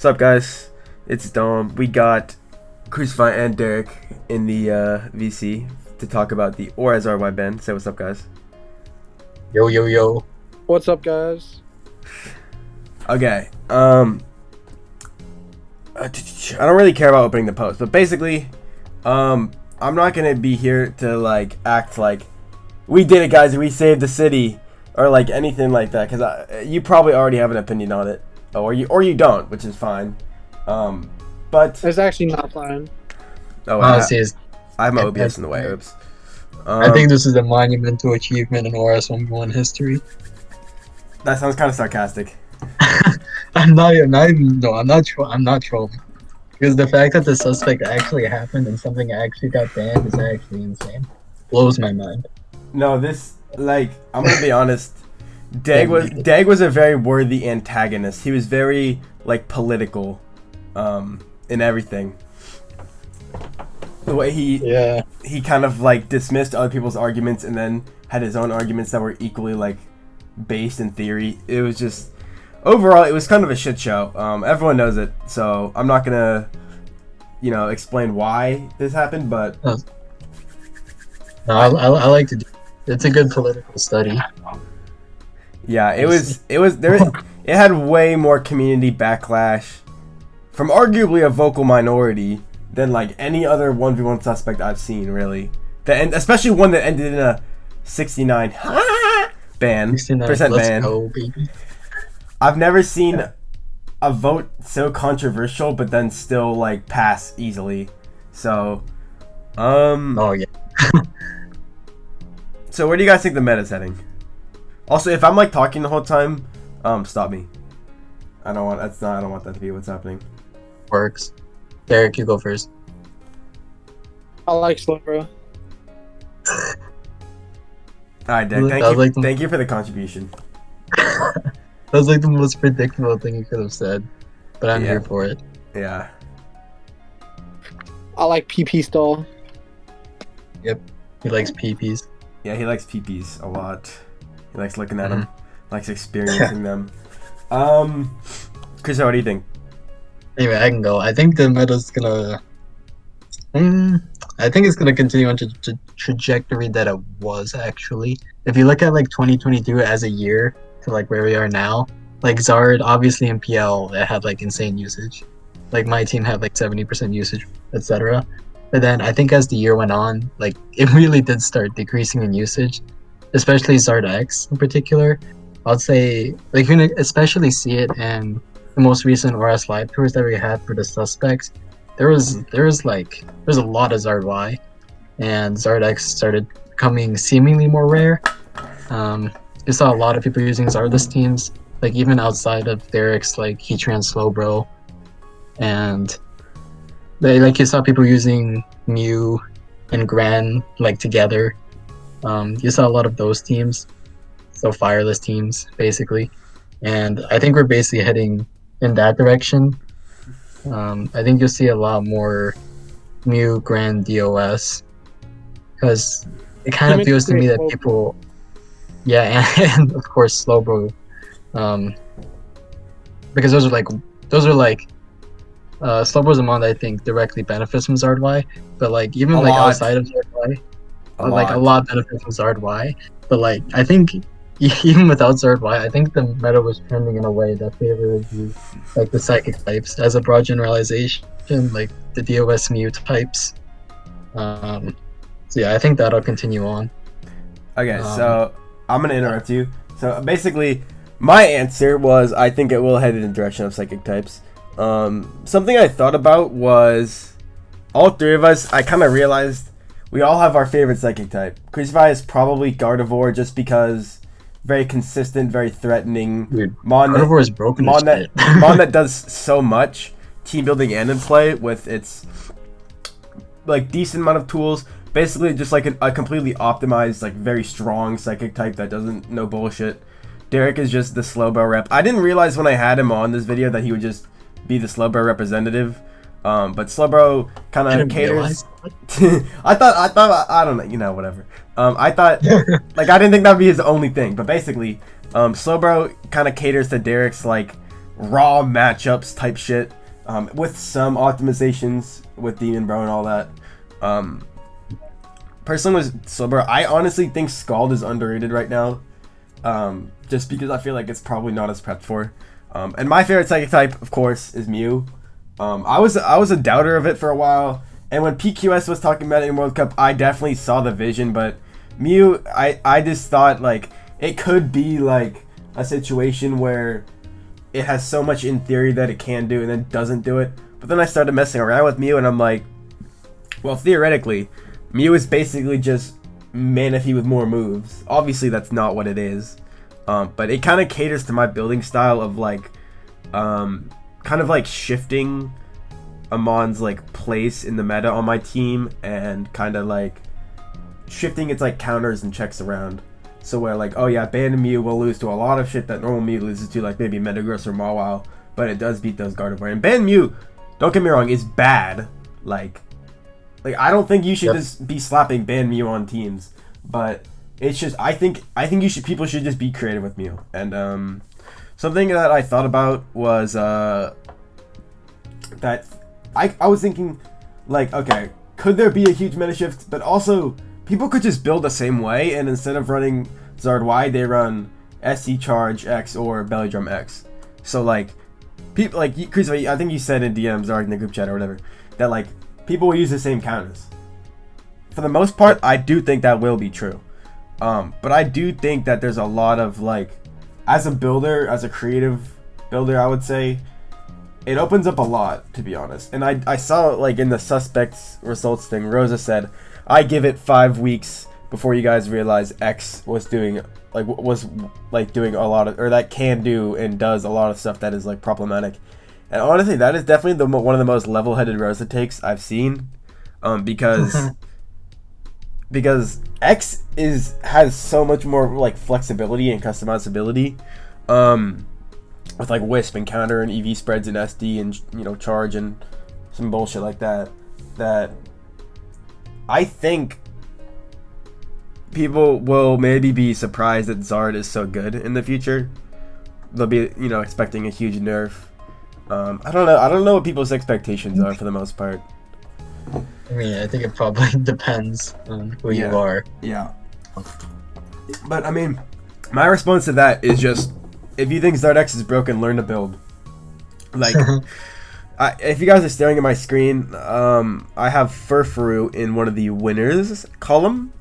What's up, guys? It's Dom. We got Crucify and Derek in the VC to talk about the oras band. Say what's up, guys. Yo, yo, yo. What's up, guys? Okay. I don't really care about opening the post, but basically, I'm not gonna be here to like act like we did it, guys. We saved the city, or like anything like that, because you probably already have an opinion on it, or you don't, which is fine. But it's actually not fine. Oh, honestly, I have my OBS in the way. Oops. I think this is a monumental achievement in ORAS 1v1 history. That sounds kind of sarcastic. I'm not trolling. Because the fact that the suspect actually happened and something actually got banned is actually insane. Blows my mind. No, I'm gonna be honest. Dag was a very worthy antagonist. He was very political, in everything. The way he kind of dismissed other people's arguments and then had his own arguments that were equally based in theory. It was just overall it was kind of a shit show. Everyone knows it, so I'm not gonna explain why this happened, but no, I like to do it. It's a good political study. Yeah, it had way more community backlash from arguably a vocal minority than any other 1v1 suspect I've seen, really. Especially one that ended in a 69 ban. 69% ban. Go, baby. I've never seen a vote so controversial but then still pass easily. So oh yeah. So where do you guys think the meta's heading? Also, if I'm talking the whole time, stop me. I don't want that to be what's happening. Works. Derek, you go first. I like Slowbro. Alright, Derek, thank you for the contribution. That was the most predictable thing you could have said, but I'm here for it. Yeah. I like PP stall. Yep, he likes PPs. Yeah, he likes PPs a lot. He likes looking at them, likes experiencing them. Chris, what do you think? Anyway, I can go. I think the meta's gonna. I think it's gonna continue on the trajectory that it was actually. If you look at 2022 as a year to where we are now, Zard obviously in PL it had insane usage. My team had 70% usage, etc. But then I think as the year went on, it really did start decreasing in usage, especially Zard X in particular. I'd say you can especially see it in the most recent ORAS live tours that we had for the suspects. There was a lot of Zard Y, and Zard X started becoming seemingly more rare. You saw a lot of people using Zardless teams, even outside of Derek's Heatran Slowbro, and you saw people using Mew and Gran together. You saw a lot of those teams, so fireless teams basically, and I think we're basically heading in that direction. I think you'll see a lot more Mew Gran DOS, because it kind of feels to me that people, and of course Slowbro, because those are Slowbro's a mod that I think directly benefits from Zard Y, but even outside of Zard Y, a lot benefits from Zard Y. But I think even without Zard Y, I think the meta was trending in a way that favored the psychic types as a broad generalization, the DOS Mew types. So yeah, I think that'll continue on. Okay, so I'm gonna interrupt you. So basically, my answer was I think it will head in the direction of psychic types. Something I thought about was all three of us. I kind of realized we all have our favorite psychic type. Crucify is probably Gardevoir just because very consistent, very threatening. Dude, Gardevoir is broken. Mon that does so much team building and in play with its decent amount of tools. Basically, just a completely optimized, very strong psychic type that doesn't no bullshit. Derek is just the Slowbro rep. I didn't realize when I had him on this video that he would just be the Slowbro representative. But Slowbro kind of caters. I thought I don't know, whatever. I thought I didn't think that would be his only thing, but basically, Slowbro kind of caters to Derek's raw matchups type shit, with some optimizations with Demon Bro and all that. Personally with Silver, I honestly think Scald is underrated right now, just because I feel like it's probably not as prepped for. And my favorite psychic type, of course, is Mew. I was a doubter of it for a while, and when PQS was talking about it in World Cup, I definitely saw the vision, but Mew, I just thought like it could be like a situation where it has so much in theory that it can do and then doesn't do it. But then I started messing around with Mew and I'm like, well, theoretically, Mew is basically just Manaphy with more moves. Obviously, that's not what it is. But it kind of caters to my building style of like, kind of like shifting Amon's like place in the meta on my team and kind of like shifting its like counters and checks around. So where like, oh yeah, Banded Mew will lose to a lot of shit that normal Mew loses to, like maybe Metagross or Mawile, but it does beat those Gardevoir. And Banded Mew, don't get me wrong, is bad. Like I don't think you should just be slapping Banded Mew on teams, but it's just I think people should just be creative with Mew. And something that I thought about was that I was thinking like, okay, could there be a huge meta shift, but also people could just build the same way, and instead of running Zard Y, they run SC Charge X or Belly Drum X. So like, people like Chris, I think you said in DMs or in the group chat or whatever that like people will use the same counters. For the most part, I do think that will be true. But I do think that there's a lot of like, as a builder, as a creative builder, I would say it opens up a lot, to be honest. And I saw like in the suspects results thing, Rosa said, I give it 5 weeks before you guys realize X was doing doing a lot of, or that can do and does a lot of stuff that is like problematic. And honestly, that is definitely one of the most level-headed Rosa takes I've seen, because X has so much more like flexibility and customizability, with like Wisp and counter and EV spreads and SD and charge and some bullshit like that. That I think people will maybe be surprised that Zard is so good in the future. They'll be, expecting a huge nerf. I don't know. I don't know what people's expectations are for the most part. I mean, I think it probably depends on who you are. Yeah. But I mean, my response to that is just, if you think Zard X is broken, learn to build. Like, if you guys are staring at my screen, I have Furfuru in one of the winners column.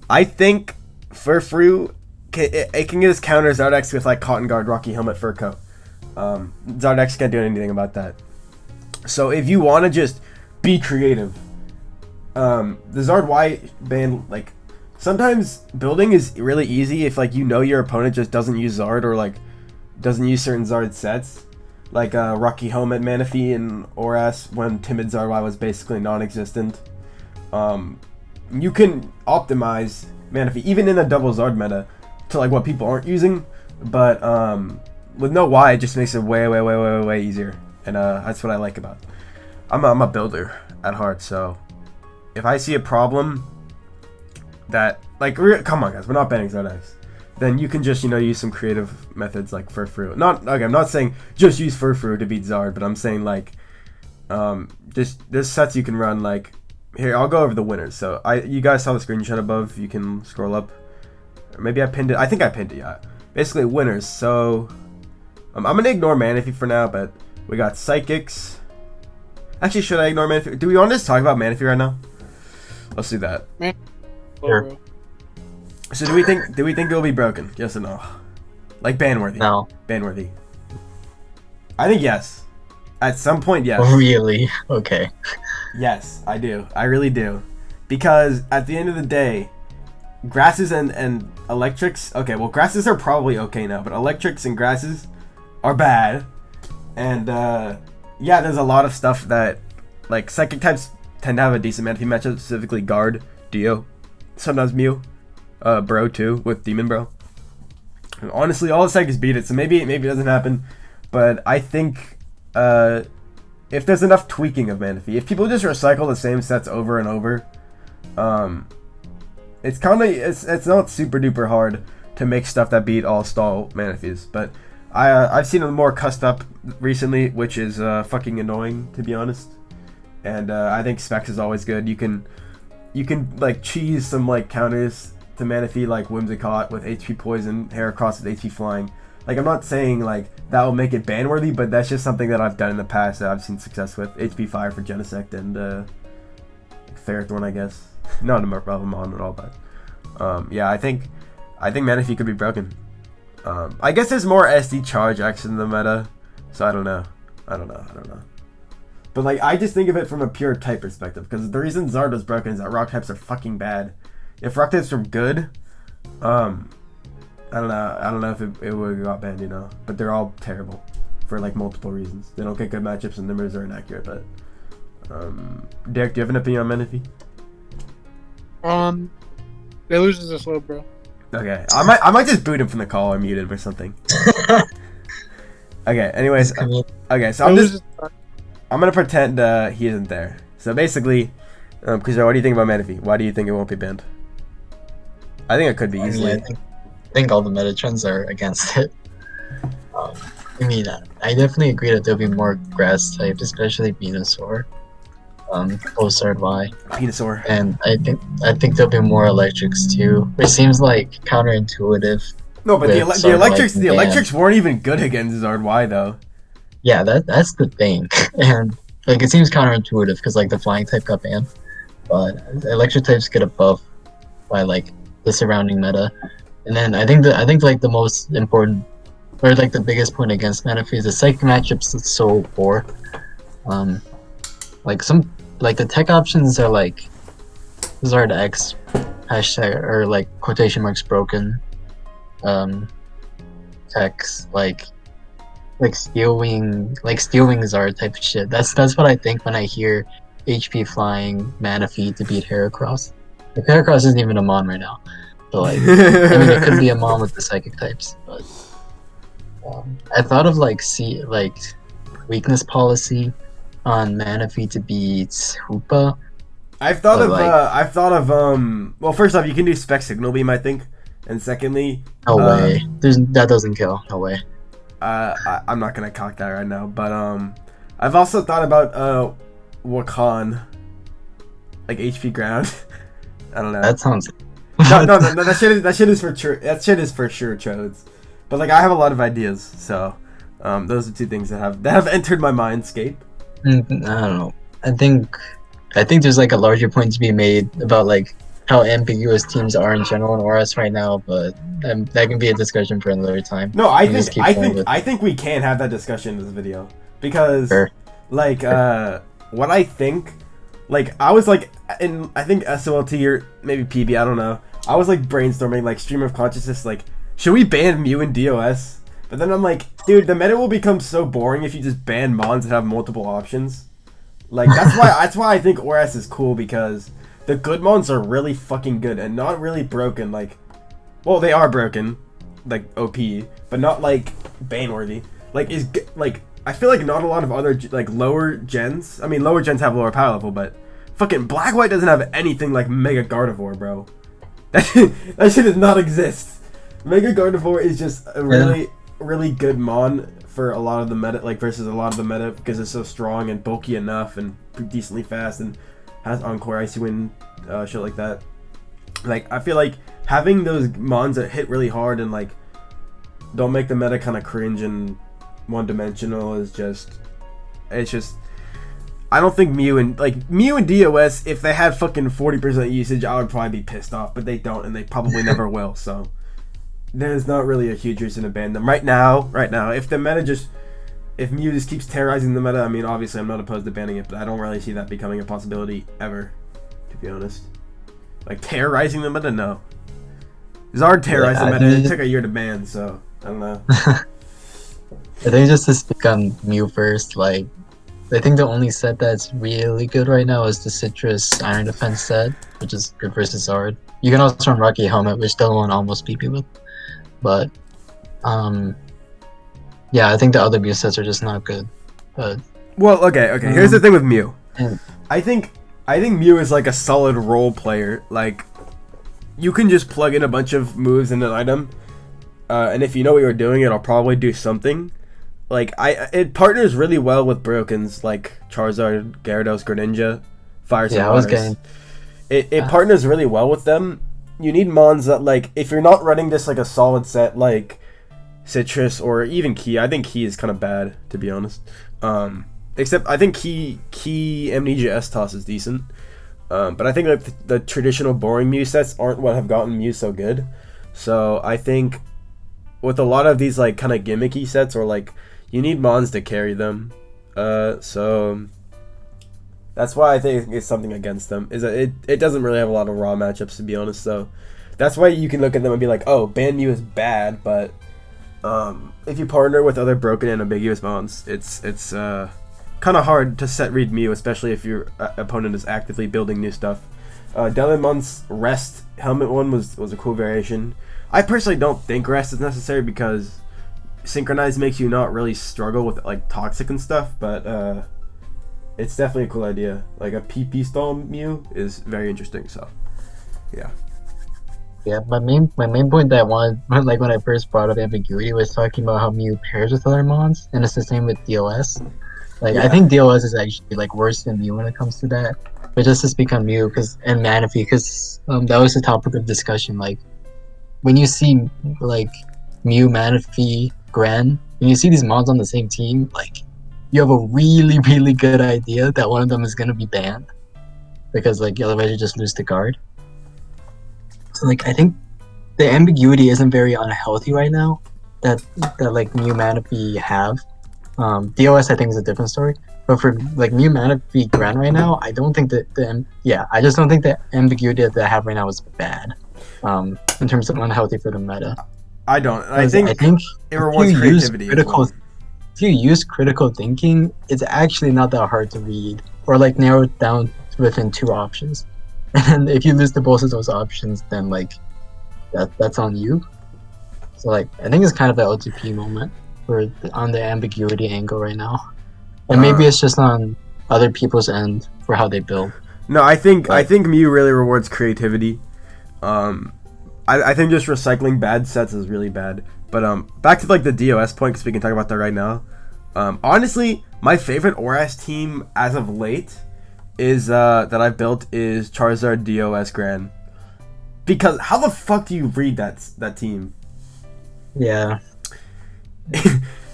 I think Furfuru it can get his counter Zard X with like Cotton Guard, Rocky Helmet, Fur Coat. Zard X can't do anything about that. So if you want to just be creative, the Zard Y band, like, sometimes building is really easy if like your opponent just doesn't use Zard or like doesn't use certain Zard sets. Like Rocky Helmet Manaphy and Oras when Timid Zard Y was basically non-existent. You can optimize Manaphy even in the double Zard meta to like what people aren't using, but with no Y it just makes it way easier, and that's what I like about it. I'm a builder at heart, so if I see a problem that like come on guys, we're not banning Zard X, then you can just use some creative methods like Furfuru. I'm not saying just use Furfuru to beat Zard, but I'm saying like there's sets you can run. Like here, I'll go over the winners. So you guys saw the screenshot above. You can scroll up. Or maybe I pinned it. I think I pinned it. Yeah. Basically winners. So I'm gonna ignore Manaphy for now, but we got Psychics. Actually, should I ignore Manaphy? Do we want to just talk about Manaphy right now? Let's do that. Sure. So do we think it will be broken? Yes or no? Like banworthy? No. Banworthy. I think yes. At some point, yes. Really? Okay. Yes, I do. I really do. Because at the end of the day, grasses and electrics. Okay, well, grasses are probably okay now, but electrics and grasses are bad. And yeah, there's a lot of stuff that like psychic types tend to have a decent Manaphy matchup, specifically Guard, Dio, sometimes Mew. Bro too, with Demon Bro. And honestly, all the psychics beat it, so maybe it doesn't happen. But I think if there's enough tweaking of Manaphy, if people just recycle the same sets over and over, it's not super duper hard to make stuff that beat all stall Manaphys. But I've seen them more cussed up recently, which is fucking annoying, to be honest. And I think Specs is always good. You can like cheese some like counters to Manaphy like Whimsicott with HP Poison, Heracross with HP Flying. Like I'm not saying like that will make it ban worthy, but that's just something that I've done in the past that I've seen success with. HP Fire for Genesect and Ferrothorn, I guess. Not a problem on at all, but yeah, I think Manaphy could be broken. I guess there's more SD Charge X in the meta, so I don't know. But like, I just think of it from a pure type perspective, because the reason Zardo's broken is that rock types are fucking bad. If rock types were good, I don't know if it would have got banned, you know. But they're all terrible for like multiple reasons. They don't get good matchups and numbers are inaccurate. But Derek, do you have an opinion on Menifee? They lose as a slow, bro. Okay, I might just boot him from the call or mute him or something. Okay, anyways, okay, so I'm gonna pretend he isn't there. So basically, Kuzar, what do you think about Menifee? Why do you think it won't be banned? I think it could be easily. I think all the meta trends are against it. I definitely agree that there'll be more grass type, especially Venusaur. Closer Y. Venusaur. And I think there'll be more electrics too, which seems like counterintuitive. No, but the electrics weren't even good against Zard Y though. Yeah, that's the thing, and like it seems counterintuitive because like the flying type got banned, but electric types get a buff by like the surrounding meta. And then I think like the most important, or like the biggest point against Manaphy is the psychic matchups is so poor. Like the tech options are like Zard X hashtag or like quotation marks broken. Techs like steel wing Zard type of shit. That's what I think when I hear HP flying Manaphy to beat Heracross. Like, Heracross isn't even a mon right now. So like, I mean, it could be a mon with the psychic types, but I thought of like weakness policy on Manaphy to beat Hoopa. I've thought of well, first off, you can do spec signal beam, I think, and secondly, no way, that doesn't kill, no way. I'm not gonna cock that right now, but I've also thought about Wakan, like HP ground. I don't know. That sounds. No, that shit is for sure. That shit is for sure chodes. But like, I have a lot of ideas, so those are two things that have entered my mindscape. I don't know. I think there's like a larger point to be made about like how ambiguous teams are in general in oras right now, but that can be a discussion for another time. No, I think we can have that discussion in this video because like what I think, like I was like in I think SOLT or maybe PB, I don't know. I was like brainstorming like stream of consciousness, like should we ban Mew and DOS? But then I'm like, dude, the meta will become so boring if you just ban mons that have multiple options. Like that's why I think oras is cool, because the good mons are really fucking good and not really broken. Like, well, they are broken, like OP, but not like ban worthy. Like I feel like not a lot of other like lower gens. I mean, lower gens have lower power level, but fucking Black White doesn't have anything like Mega Gardevoir, bro. That shit does not exist. Mega Gardevoir is just a really good mon for a lot of the meta, like versus a lot of the meta, because it's so strong and bulky enough and decently fast and has Encore, Icy Wind, shit like that. Like, I feel like having those mons that hit really hard and like don't make the meta kind of cringe and one-dimensional is just, it's just, I don't think Mew and DOS, if they had fucking 40% usage, I would probably be pissed off, but they don't, and they probably never will, so there's not really a huge reason to ban them right now. If the meta if Mew just keeps terrorizing the meta, I mean, obviously I'm not opposed to banning it, but I don't really see that becoming a possibility ever, to be honest. Like, terrorizing the meta? No. Zard terrorized the meta, it took a year to ban, so I don't know. I think just to speak on Mew first, like, I think the only set that's really good right now is the Citrus Iron Defense set, which is good versus Zard. You can also run Rocky Helmet, which still won't almost beat me with. But, yeah, I think the other Mew sets are just not good. But well, okay. Here's the thing with Mew. I think Mew is like a solid role player. Like, you can just plug in a bunch of moves in an item, and if you know what you're doing, it'll probably do something. Like it partners really well with Brokens like Charizard, Gyarados, Greninja, Fires and Yeah, I was Waters. getting. It partners really well with them. You need mons that, like, if you're not running just like a solid set like Citrus or even Key. I think Key is kind of bad, to be honest. Except I think Key Amnesia S-Toss is decent. But I think like the traditional boring Mew sets aren't what have gotten Mew so good. So I think with a lot of these like kind of gimmicky sets, or like you need mons to carry them. So that's why I think it's something against them. Is that it doesn't really have a lot of raw matchups, to be honest. So that's why you can look at them and be like, oh, Ban Mew is bad, but if you partner with other broken and ambiguous mons, it's kind of hard to set read Mew, especially if your opponent is actively building new stuff. Delamon's Rest Helmet one was a cool variation. I personally don't think Rest is necessary because Synchronize makes you not really struggle with like Toxic and stuff, but it's definitely a cool idea. Like a PP stall Mew is very interesting, so yeah. Yeah, my main point that I wanted, like when I first brought up ambiguity, was talking about how Mew pairs with other mons, and it's the same with DOS. Like Yeah. I think DOS is actually like worse than Mew when it comes to that. But just to speak on Mew, and Manaphy, because that was the topic of discussion. Like when you see like Mew, Manaphy, Gren, when you see these mons on the same team, like you have a really really good idea that one of them is gonna be banned because like otherwise you just lose the guard. So like I think the ambiguity isn't very unhealthy right now that like Mew Manaphy have. DOS I think is a different story, but for like Mew Manaphy Gren right now, I don't think that I just don't think the ambiguity that they have right now is bad. In terms of unhealthy for the meta. I don't. I think it rewards creativity. If you use critical thinking, it's actually not that hard to read or like narrow it down within two options. And if you lose to both of those options, then like that's on you. So like I think it's kind of an LTP moment on the ambiguity angle right now, and maybe it's just on other people's end for how they build. No, I think Mew really rewards creativity. I think just recycling bad sets is really bad. But back to like the DOS point, because we can talk about that right now. Honestly, my favorite oras team as of late is that I've built is Charizard DOS Gran. Because how the fuck do you read that team? Yeah.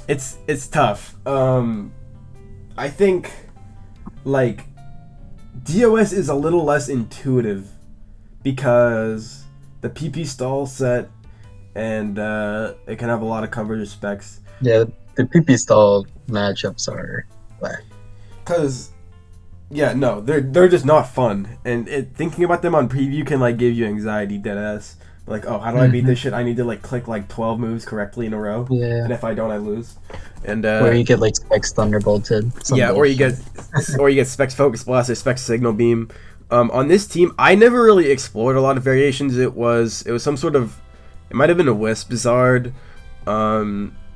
it's tough. I think like DOS is a little less intuitive because the PP stall set and it can have a lot of coverage specs. Yeah, the PP stall matchups are whack. Cause they're just not fun, and thinking about them on preview can like give you anxiety, deadass. Like, oh, how do I beat this shit? I need to like click like 12 moves correctly in a row. Yeah. And if I don't, I lose. And or you get like Specs Thunderbolted. Yeah, or you get Specs Focus Blast or Specs Signal Beam. On this team, I never really explored a lot of variations. It was some sort of, it might have been a Wisp Zard,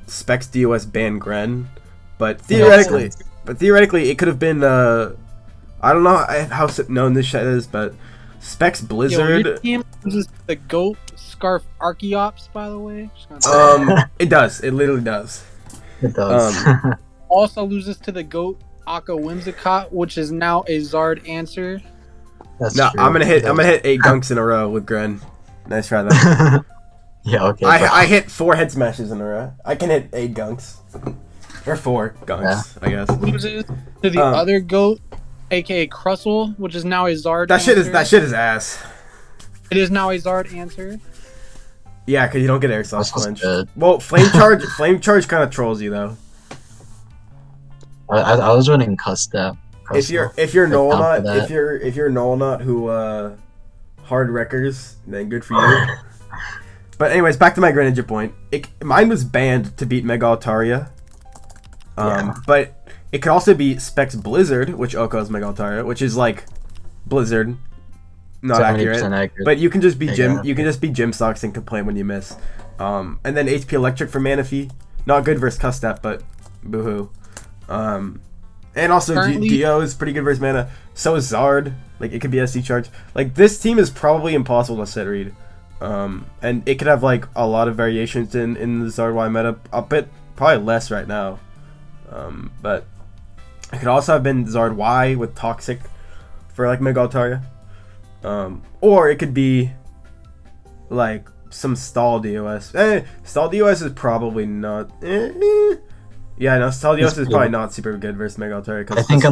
Specs DOS Ban Gren, but theoretically it could have been I don't know how known this shit is, but Specs Blizzard. Yo, your team uses the Goat Scarf Archeops, by the way. It does. It literally does. It does. Also loses to the Goat Aqua Whimsicott, which is now a Zard answer. That's no, true. I'm gonna hit 8 gunks in a row with Gren. Nice try though. Yeah, okay. I hit 4 head smashes in a row. I can hit 8 gunks. Or 4 gunks, I guess. Loses to the other Goat, aka Crustle, which is now a Zard that answer. That shit is ass. It is now a Zard answer. Yeah, because you don't get airsoft flinch. Good. Well, flame charge kind of trolls you though. I was running Custap. If you're Null who hard wreckers, then good for you. But anyways, back to my Greninja point. Mine was banned to beat Mega Altaria. But it could also be Specs Blizzard, which Oko's Mega Altaria, which is like Blizzard. Not accurate. But you can just be Gym Socks and complain when you miss. And then HP Electric for Manaphy. Not good versus Custap, but boohoo. And also Dio is pretty good versus Mana. So is Zard. Like it could be SD charge. Like this team is probably impossible to set read. And it could have like a lot of variations in the Zard Y meta. A bit probably less right now, but it could also have been Zard Y with Toxic for like Mega Altaria, or it could be like some stall DOS. Stall DOS is probably not. Yeah, no, stall DOS is probably not super good versus Mega Altaria. I think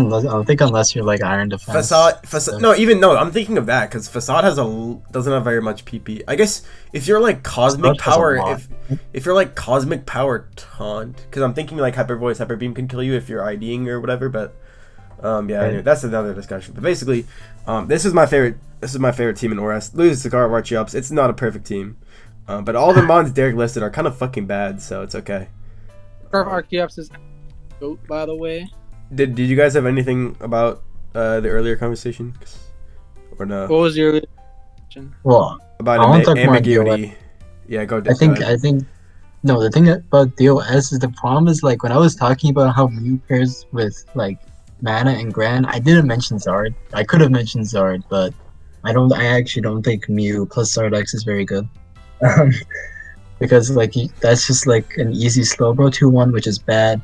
unless you're like Iron Defense. Facade. No, I'm thinking of that because Facade doesn't have very much PP. I guess if you're like Cosmic Power, if you're like Cosmic Power Taunt, because I'm thinking like Hyper Voice, Hyper Beam can kill you if you're IDing or whatever. But anyway, that's another discussion. But basically, this is my favorite. This is my favorite team in Oras. Loses to Gar Archeops. It's not a perfect team, but all the mons Derek listed are kind of fucking bad, so it's okay. Archeops is goat, by the way. Did you guys have anything about the earlier conversation, or no? What was your question? Well, about ambiguity? Yeah, go. I think no. The thing about DOS is the problem is like when I was talking about how Mew pairs with like Mana and Gran, I didn't mention Zard. I could have mentioned Zard, but I actually don't think Mew plus Zardex is very good. Because like that's just like an easy Slowbro 2-1, which is bad.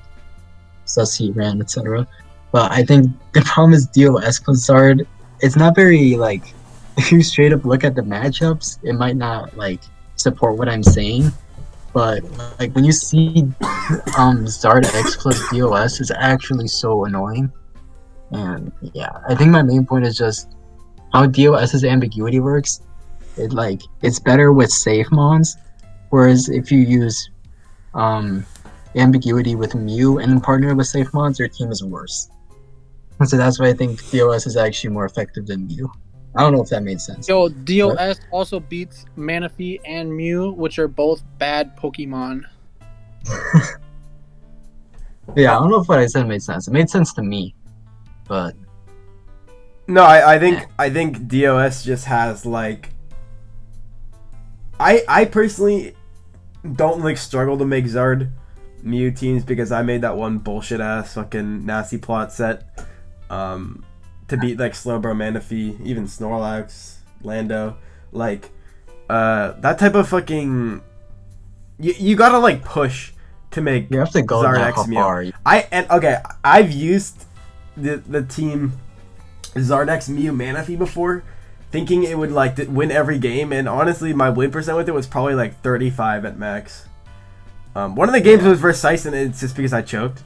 Sussy, Ran, etc. But I think the problem is DOS plus Zard. It's not very like if you straight up look at the matchups, it might not like support what I'm saying. But like when you see Zard X plus DOS is actually so annoying. And yeah, I think my main point is just how DOS's ambiguity works. It's better with safe mons. Whereas if you use ambiguity with Mew and then partner with safe mons, your team is worse. So that's why I think DOS is actually more effective than Mew. I don't know if that made sense. Yo, DOS also beats Manaphy and Mew, which are both bad Pokemon. Yeah, I don't know if what I said made sense. It made sense to me, but no, I think DOS just has like. I personally don't like struggle to make Zard Mew teams because I made that one bullshit ass fucking nasty plot set to beat like Slowbro, Manaphy, even Snorlax, Lando, like that type of fucking you gotta like push to make you have to go Zard that X Mew. far. I've used the team Zard X Mew Manaphy before, thinking it would like win every game, and honestly my win percent with it was probably like 35 at max. One of the games was versus Ice, and it's just because I choked.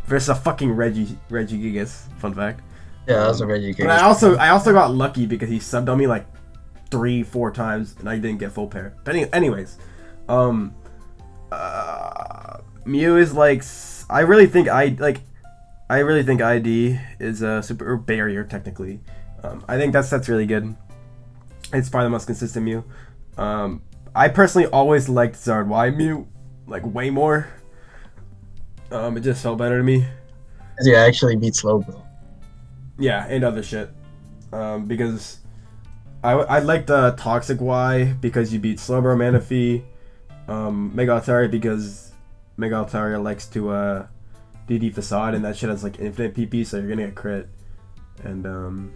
Versus a fucking Regigigas, fun fact. Yeah, that was a Regigigas. But I also got lucky because he subbed on me like 3-4 times and I didn't get full pair. But anyways, Mew is like I really think ID is a super barrier technically. I think that's really good. It's probably the most consistent Mew. I personally always liked Zard Y Mew like way more. It just felt better to me. Yeah, actually beat Slowbro. Yeah, and other shit. Because I like the Toxic Y because you beat Slowbro, Manaphy, Mega Altaria because Mega Altaria likes to DD Facade, and that shit has like infinite PP, so you're gonna get crit. And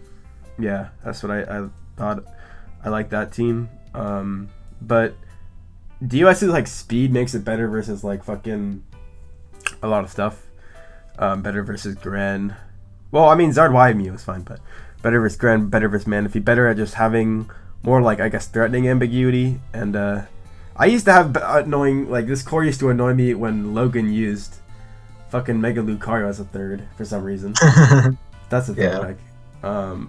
yeah, that's what I thought. I like that team. But DOS's like speed makes it better versus like fucking a lot of stuff. Better versus Gran. Well, I mean Zard Y Mew is fine, but better versus Gran, better versus Manaphy, better at just having more like I guess threatening ambiguity. And I used to have annoying like this core used to annoy me when Logan used fucking Mega Lucario as a third for some reason. That's the thing. Yeah. Like,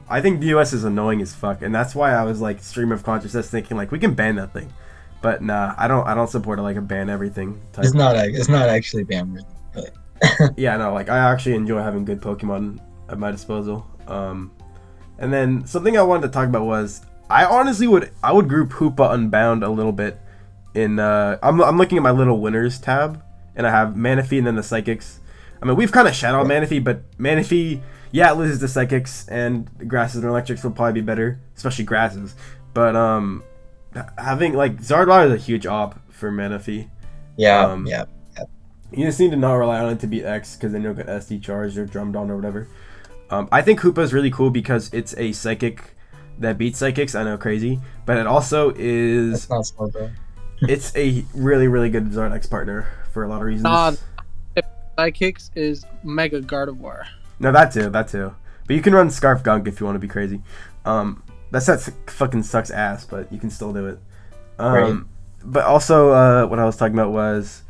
I think DOS is annoying as fuck, and that's why I was like stream of consciousness thinking like we can ban that thing. But nah, I don't support it like a ban everything type. It's not actually ban, but Yeah, no, like I actually enjoy having good Pokemon at my disposal. And then something I wanted to talk about was I honestly would group Hoopa Unbound a little bit in I'm looking at my little winners tab, and I have Manaphy and then the Psychics. I mean, we've kind of shadowed Manaphy, but Manaphy, yeah, it loses to Psychics, and Grasses and Electrics will probably be better, especially Grasses. But having like Zardwire is a huge op for Manaphy. yeah. You just need to not rely on it to beat X because then you'll get SD charged or drummed on or whatever. I think Hoopa is really cool because it's a psychic that beats psychics. I know, crazy, but it also is. That's not Slowbro. It's a really, really good Zardex partner for a lot of reasons. Nah, Sidekicks is Mega Gardevoir. No, that too. But you can run Scarf Gunk if you want to be crazy. That set fucking sucks ass, but you can still do it. Right. But also, what I was talking about was,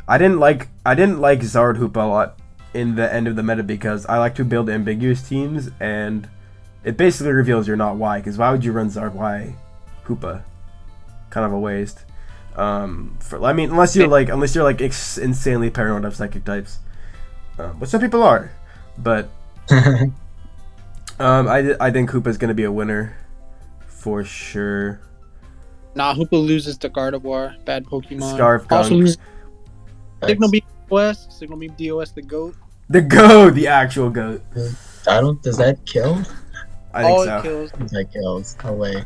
I didn't like Zard Hoopa a lot in the end of the meta because I like to build ambiguous teams, and it basically reveals you're not Y. Because why would you run Zard Y Hoopa? Kind of a waste. Unless you're like insanely paranoid of psychic types, but some people are. But I think Hoopa's gonna be a winner for sure. Nah, Hoopa loses to Gardevoir. Bad Pokemon. Scarf Gunk. Also loses Signal Beam DOS. Signal Beam DOS, the GOAT. The actual goat. Does that kill? I think so. It kills. That kills. No way.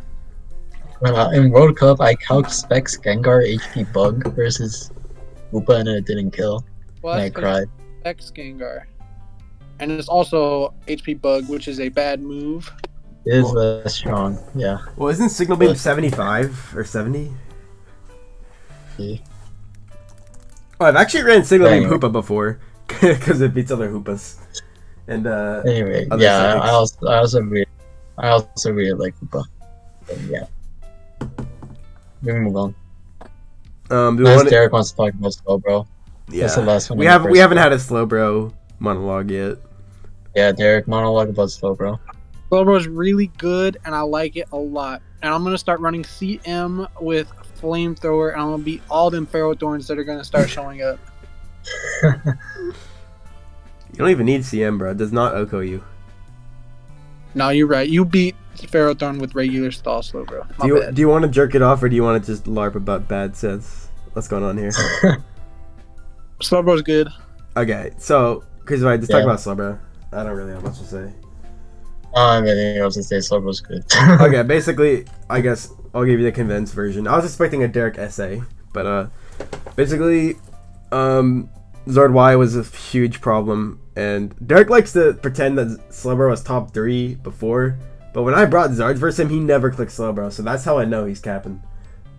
Well, in World Cup, I calc specs Gengar HP Bug versus Hoopa and it didn't kill. Well, And I cried. X Gengar. And it's also HP Bug, which is a bad move. It is less strong, yeah. Well, isn't Signal Beam 75 or 70? Yeah. Oh, I've actually ran Signal Beam Anyway. Hoopa before because it beats other Hoopas. And Anyway, other yeah, psychics. I also really like Hoopa. But yeah. We can move on. Do we Unless want Derek wants to talk about Slowbro. yeah. That's the last one. We haven't had a Slowbro monologue yet. Yeah, Derek, monologue about Slowbro. Slowbro is really good, and I like it a lot. And I'm going to start running CM with Flamethrower, and I'm going to beat all them Ferrothorns that are going to start showing up. You don't even need CM, bro. It does not OHKO you. No, you're right. You beat Ferrothorn with regular stall Slowbro. Do you want to jerk it off, or do you want to just LARP about bad sets? What's going on here? Slowbro's good. Okay, so because if I just talk Yeah. about Slowbro, I don't really have much to say. I have anything else to say. Slowbro's good. Okay, basically, I guess I'll give you the condensed version. I was expecting a Derek essay, but basically, Zard Y was a huge problem, and Derek likes to pretend that Slowbro was top 3 before, but when I brought Zard versus him, he never clicked Slowbro, so that's how I know he's capping.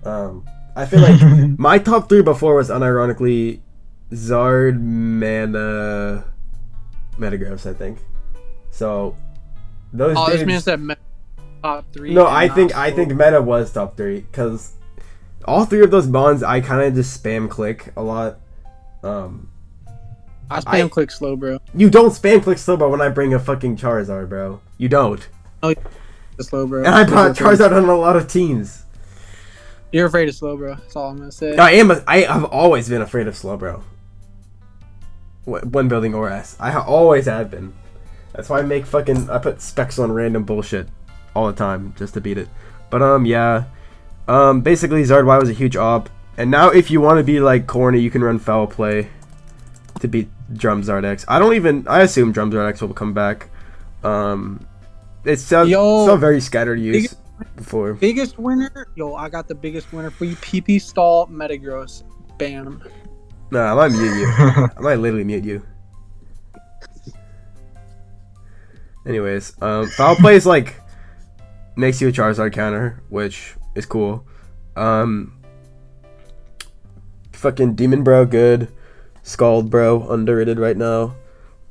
I feel like my top 3 before was unironically Zard, Mana, Metagross, I think. So those Oh, this dudes- man said top 3. No, and I not think Slowbro. Meta was top 3 because all 3 of those bonds I kind of just spam click a lot. I spam click Slowbro. You don't spam click Slowbro when I bring a fucking Charizard, bro. You don't. The Slowbro. And I brought Charizard on a lot of teams. You're afraid of Slowbro. That's all I'm gonna say. I have always been afraid of Slowbro. When building oras, always have been. That's why I put specs on random bullshit all the time just to beat it. But yeah. Basically Zard Y was a huge op. And now if you want to be like corny, you can run Foul Play to beat Drum Zardex. I assume Drum Zardex will come back. It's still very scattered use before. Biggest winner? Yo, I got the biggest winner for you. PP stall Metagross. Bam. Nah, I might mute you. I might literally mute you. Anyways, Foul Play is like makes you a Charizard counter, which is cool. Fucking Demon Bro good, Scald Bro underrated right now.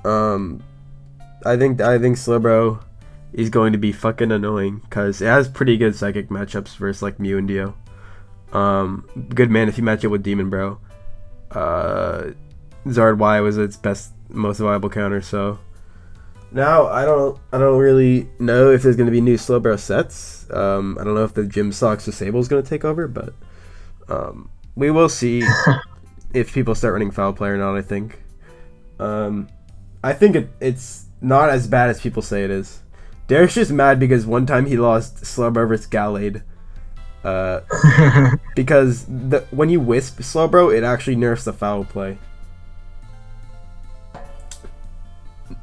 I think Slowbro is going to be fucking annoying because it has pretty good psychic matchups versus like Mew and Dio. Good man if you match it with Demon Bro. Zard Y was its most viable counter, so now I don't really know if there's gonna be new Slowbro sets. I don't know if the Gym Socks Disable is gonna take over, but we will see if people start running Foul Play or not. I think it's not as bad as people say it is. Derek's just mad because one time he lost Slowbro versus Gallade. Because when you Wisp Slowbro, it actually nerfs the Foul Play.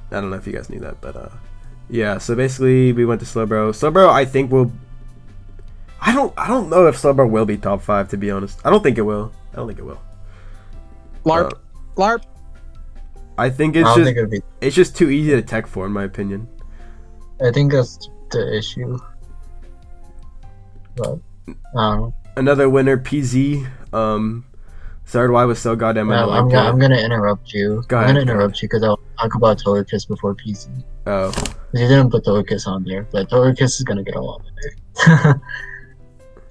I don't know if you guys knew that, but yeah. So basically, we went to Slowbro. Slowbro, I think will. I don't know if Slowbro will be top 5. To be honest, I don't think it will. LARP. LARP. I think it's just too easy to tech for, in my opinion. I think that's the issue. But Another winner, PZ. Zard Y was so goddamn annoying. I'm gonna interrupt you. Go I'm ahead, gonna go interrupt you because I'll talk about Togekiss before PC. Oh. You didn't put Togekiss on there, but Togekiss is gonna get a lot better.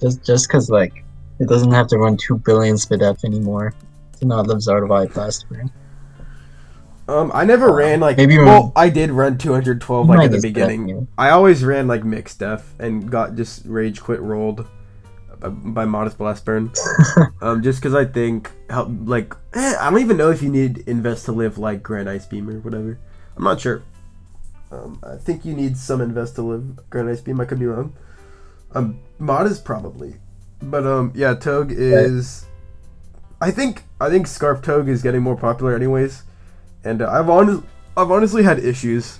just because like it doesn't have to run 2 billion SPDF anymore to not live Zardy fast spring. I never ran like maybe I did run 212 like in the beginning. I always ran like mixed def and got just rage quit rolled by modest blast burn. Just because I think I don't even know if you need invest to live like Grand Ice Beam or whatever. I'm not sure. I think you need some invest to live Grand Ice Beam. I could be wrong. Modest probably, but yeah, Toge is. I think Scarf Toge is getting more popular anyways. And I've honestly had issues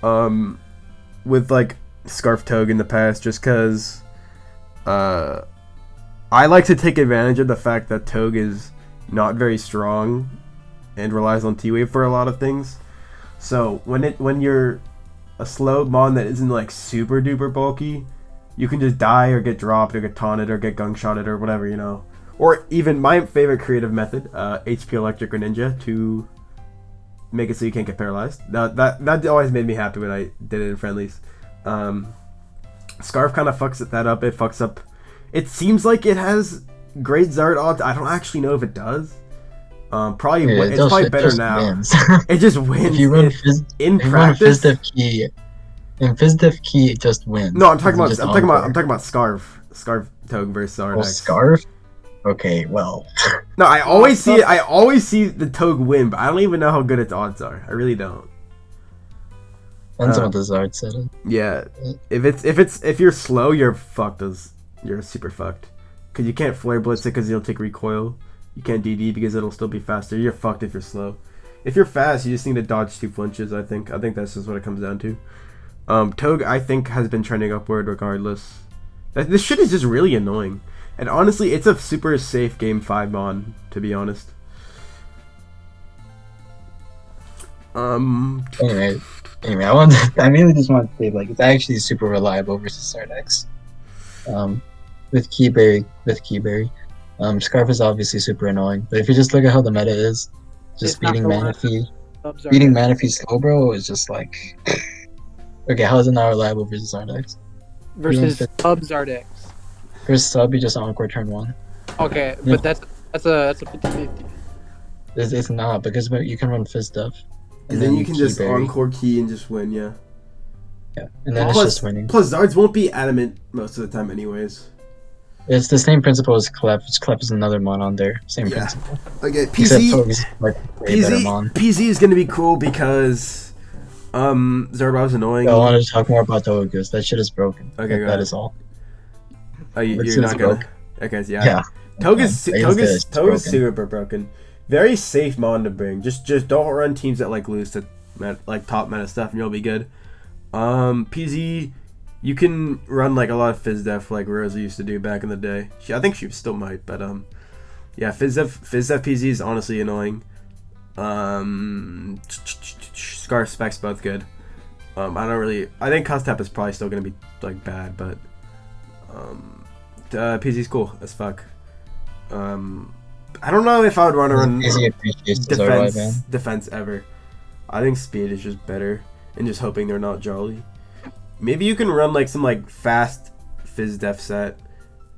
with like Scarf Toge in the past just because I like to take advantage of the fact that Toge is not very strong and relies on T-Wave for a lot of things. So when you're a slow mon that isn't like super duper bulky, you can just die or get dropped or get taunted or get gung shotted or whatever, you know. Or even my favorite creative method, HP Electric or Ninja to make it so you can't get paralyzed. That always made me happy when I did it in friendlies. Scarf kind of fucks that up. It fucks up. It seems like it has great Zard odds. I don't actually know if it does. It's probably better now. Wins. It just wins. If you run in practice, in FizzDef Key, it just wins. No, I'm talking about Scarf Toge versus Zardex. Scarf. Okay, well. No, I always see the Toge win, but I don't even know how good its odds are. I really don't. Depends on what the Zard said. Yeah, if you're slow, you're fucked. You're super fucked. Cause you can't flare blitz it because you'll take recoil. You can't DD because it'll still be faster. You're fucked if you're slow. If you're fast, you just need to dodge 2 flinches. I think that's just what it comes down to. Toge, I think, has been trending upward regardless. This shit is just really annoying. And honestly, it's a super safe game 5 mon, to be honest. Anyway, I mainly just want to say, like, it's actually super reliable versus Zardex. With Keyberry. Scarf is obviously super annoying, but if you just look at how the meta is, just beating Manaphy Slowbro is just like, okay, how is it not reliable versus Zardex? Versus Sub Zardex. Versus Sub, you just encore turn 1. Okay, but that's a 50-50. It's not, because you can run FizzDef. And then you can just encore key and just win, yeah. Yeah, and then it's just winning. Plus, Zards won't be adamant most of the time anyways. It's the same principle as Clef. Clef is another mon on there. Same principle. Okay, PZ is going to be cool because Zarba was annoying. I wanted to talk more about Togekiss. That shit is broken. Okay, that is all. Oh, you're not going to... Okay, yeah. Yeah. Togekiss is super broken. Very safe mon to bring. Just don't run teams that like lose to like top meta stuff and you'll be good. PZ, you can run like a lot of FizzDef like Rosa used to do back in the day. I think she still might, but yeah, FizzDef PZ is honestly annoying. Scar specs both good. I think Custap is probably still gonna be like bad, but PZ's cool as fuck. I don't know if I would want to run defense ever. I think speed is just better, and just hoping they're not jolly. Maybe you can run like some like fast FizzDef set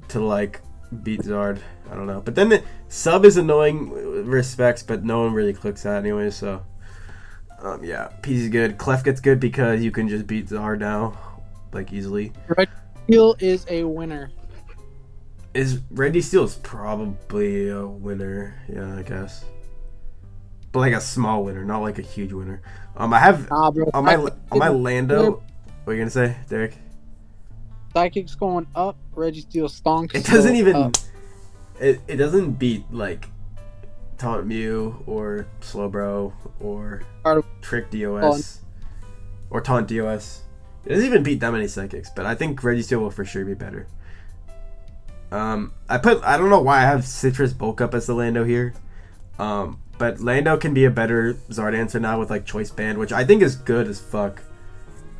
to like beat Zard. I don't know, but then the sub is annoying respects, but no one really clicks that anyway. So yeah, PZ's good. Clef gets good because you can just beat Zard now, like easily. Red Steel is a winner. Randy Steele is probably a winner, yeah, I guess. But like a small winner, not like a huge winner. I have on my Lando. What are you gonna say, Derek? Psychic's going up. Reggie Steel stonks. It doesn't even. It doesn't beat like Taunt Mew or Slowbro or Trick DOS or Taunt DOS. It doesn't even beat that many Psychics, but I think Reggie Steel will for sure be better. I don't know why I have Citrus bulk up as the Lando here. But Lando can be a better Zard answer now with like Choice Band, which I think is good as fuck.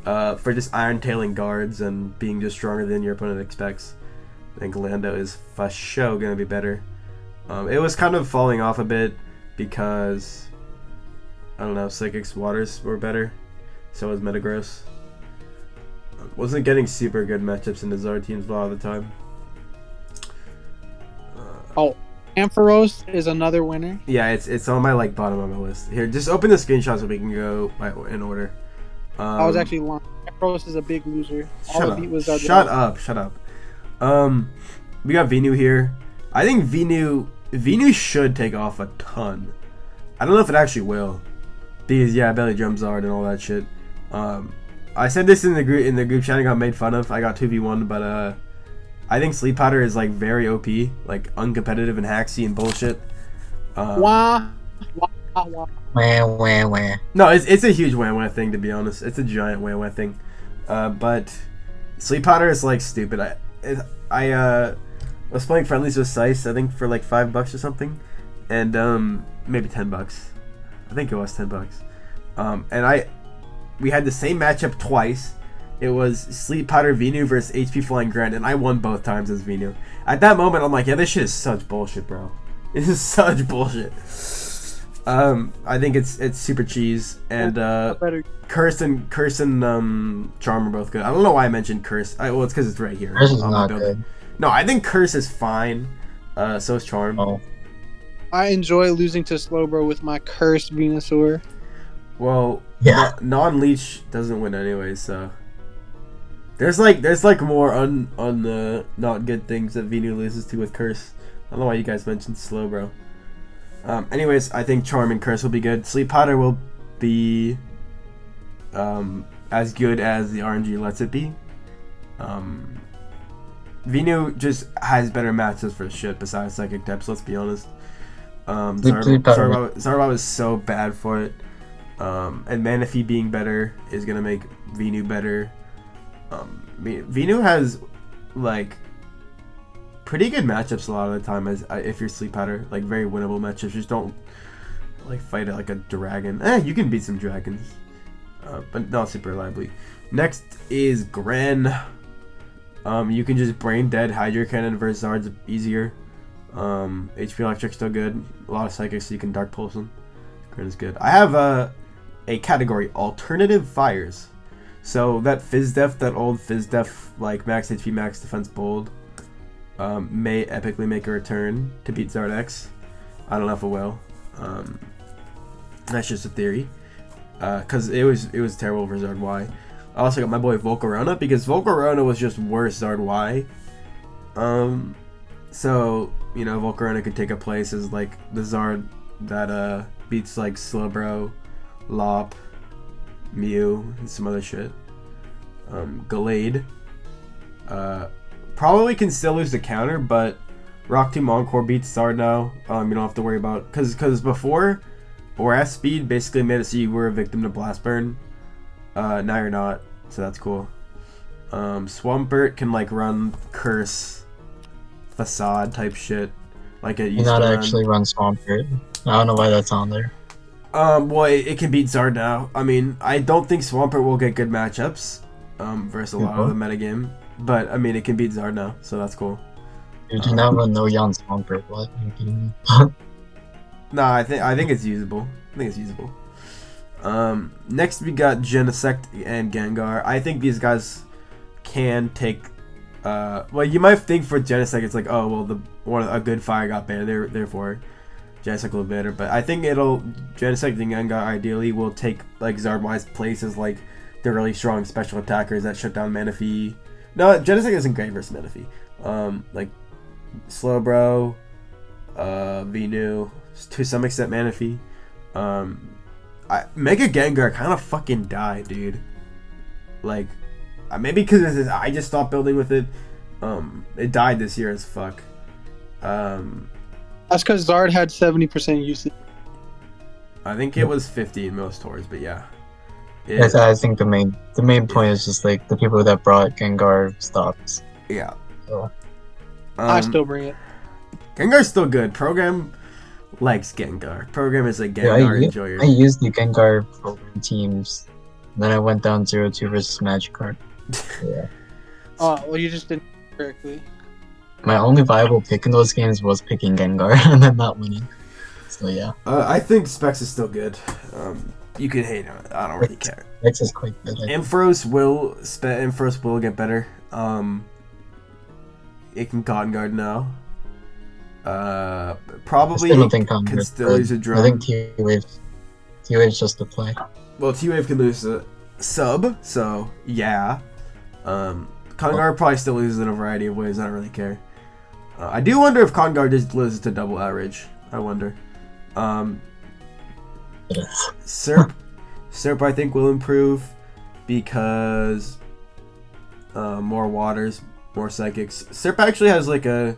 For just iron tailing guards and being just stronger than your opponent expects. I think Lando is for sure gonna be better. It was kind of falling off a bit because I don't know, Psychic's waters were better. So was Metagross. Wasn't getting super good matchups in the Zard teams a lot of the time. Ampharos is another winner. Yeah, it's on my like bottom of my list. Here, just open the screenshot so we can go in order. I was actually lying. Ampharos is a big loser. Shut up. Shut up. We got Venu here. I think Venu should take off a ton. I don't know if it actually will, because yeah, belly drum Zard and all that shit. I said this in the group chat and got made fun of. I got 2v1, but I think Sleep Powder is like very OP, like uncompetitive and hacksy and bullshit. Wah. Wah. No, it's a huge wah thing, to be honest. It's a giant wah thing. But Sleep Powder is like stupid. I was playing friendlies with Sice, I think for like $5 or something, and maybe $10. I think it was $10. And we had the same matchup twice. It was Sleep Powder Venu versus HP Flying Grand, and I won both times as Venu. At that moment, I'm like, yeah, this shit is such bullshit, bro. This is such bullshit. I think it's super cheese, and Curse and Charm are both good. I don't know why I mentioned Curse. Well, it's because it's right here. Curse is not good. No, I think Curse is fine. So is Charm. Oh. I enjoy losing to Slowbro with my cursed Venusaur. Well, yeah, non-leech doesn't win anyway, so there's like more on the not good things that Venu loses to with Curse. I don't know why you guys mentioned Slowbro. Anyways, I think Charm and Curse will be good. Sleep Powder will be as good as the RNG lets it be. Venu just has better matches for shit besides Psychic Depths, let's be honest. Zardy was so bad for it. And Manaphy being better is gonna make Venu better. Venu has like pretty good matchups a lot of the time as if you're Sleep Powder, like very winnable matchups. Just don't like fight it like a dragon. You can beat some dragons, but not super reliably. Next is Gren. You can just brain dead Hydro Cannon versus Zard's easier. HP Electric still good. A lot of Psychics, so you can Dark Pulse them. Gren is good. I have a category, alternative fires. So that Fizdef, that old Fizdef, like max HP, max defense bold, may epically make a return to beat Zardex. I don't know if it will. That's just a theory. Cause it was terrible for Zard Y. I also got my boy Volcarona because Volcarona was just worse Zard Y. So you know Volcarona could take a place as like the Zard that beats like Slowbro, Lop, Mew, and some other shit. Gallade probably can still lose the counter, but Rock Tomb Encore beats Zard now. You don't have to worry about because before Oras speed basically made it so you were a victim to Blast Burn. Now you're not, so that's cool. Swampert can like run Curse, Facade type shit, like it used to run. actually run Swampert. I don't know why that's on there. Well, it can beat Zard now. I mean, I don't think Swampert will get good matchups versus a lot of the metagame, but I mean, it can beat Zard now, so that's cool. You do not run no Yon Swampert. What? Nah, I think it's usable. Next we got Genesect and Gengar. I think these guys can take. Well, you might think for Genesect it's like, oh well, a good fire got banned, therefore Genesect will be better. But I think Genesect and Gengar ideally will take like Zardwise place as like the really strong special attackers that shut down Manaphy. No, Genesect isn't great versus Manaphy. Like Slowbro, Venu, to some extent Manaphy. Mega Gengar kind of fucking died, dude. Like, maybe because I just stopped building with it. It died this year as fuck. That's because Zard had 70% usage. I think it was 50 in most tours, but yeah. I think the main point is just like the people that brought Gengar stopped. Yeah. So. I still bring it. Gengar's still good. Program likes Gengar. Program is a Gengar enjoyer. I used the Gengar program teams. Then I went down 0-2 versus Magikarp. Yeah. Oh, well, you just didn't correctly. my only viable pick in those games was picking Gengar and then not winning. So yeah, I think Specs is still good. You can hate on it. I don't really care. Specs is quite good. Ampharos will get better. It can Cotton Guard now. Probably I still don't think Cotton can Guard's still good. use a drum. I think T-Wave's just a play. Well, T-Wave can lose a sub, so yeah. Cotton Guard probably still loses in a variety of ways. I don't really care. I do wonder if Cotton Guard just loses to double outrage. I wonder. Serp I think will improve because more waters, more psychics. Serp actually has like a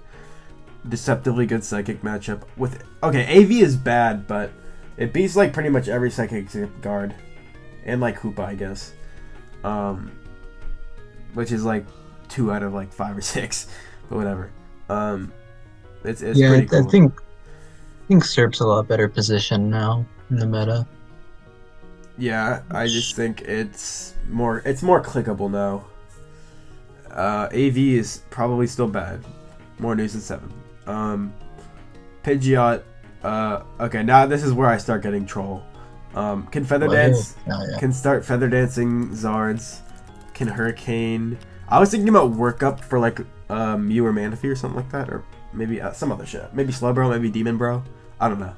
deceptively good psychic matchup with. Okay, AV is bad, but it beats like pretty much every psychic except guard, and like Hoopa, I guess. Which is like 2 out of like 5 or 6, but whatever. It's yeah, pretty cool. I think Serp's a lot better position now in the meta. Yeah, I just think it's more clickable now. AV is probably still bad. More news than 7. Pidgeot. Okay, now this is where I start getting troll. Can Feather Dance? Yeah. Can start Feather Dancing Zards. Can Hurricane. I was thinking about Work Up for like Mew or Manaphy or something like that, or maybe some other shit. Maybe Slowbro, maybe Demon Bro. I don't know.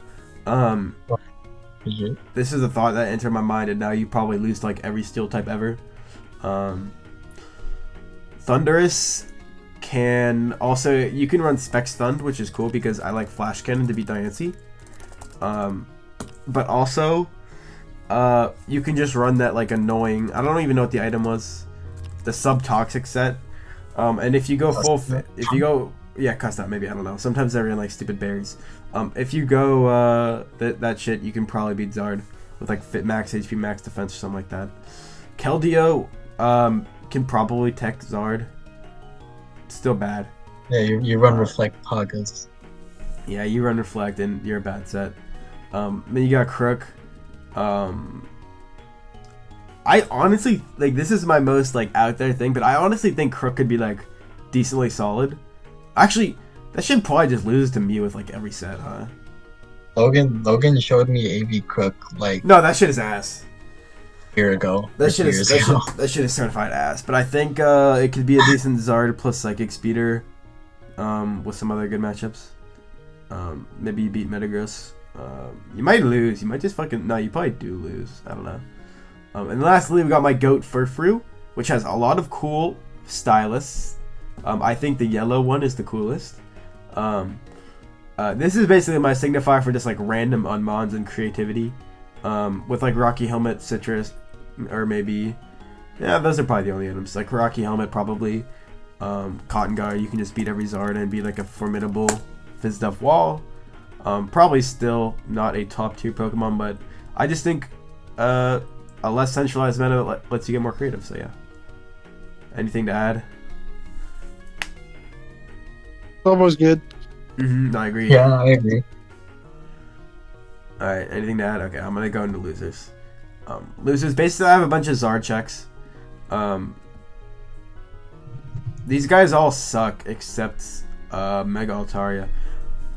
This is a thought that entered my mind, and now you probably lose like every steel type ever. Thundurus can also, you can run Specs Thund, which is cool because I like Flash Cannon to beat Diancie. But also, you can just run that like annoying. I don't even know what the item was, the Subtoxic set. And if you go custom maybe, I don't know. Sometimes they're in like stupid berries. If you go that shit, you can probably beat Zard with like Fit Max HP, Max Defense, or something like that. Keldeo can probably tech Zard. It's still bad. Yeah, you run Reflect Poggers. Yeah, you run Reflect and you're a bad set. Then you got Crook. I honestly, like, this is my most like out there thing, but I honestly think Crook could be like decently solid. Actually, that should probably just lose to Mew with like every set, huh? Logan showed me AV Crook like No, that shit is ass. a year ago. That shit is certified ass. But I think it could be a decent Zard plus Psychic Speeder, with some other good matchups. Maybe you beat Metagross. You might lose. You might just fucking no. You probably do lose. I don't know. And lastly, we got my goat Furfrou, which has a lot of cool stylists. I think the yellow one is the coolest. This is basically my signifier for just like random unmons and creativity. With like Rocky Helmet, Citrus, or maybe, yeah, those are probably the only items. Like Rocky Helmet, probably. Cotton Guard, you can just beat every Zard and be like a formidable Fizz-Duff Wall. Probably still not a top tier Pokemon, but I just think a less centralized meta lets you get more creative. So yeah. Anything to add? Almost good. I agree. Yeah, I agree. Alright, anything to add? Okay, I'm gonna go into losers. Losers, basically I have a bunch of Zard checks. These guys all suck except Mega Altaria.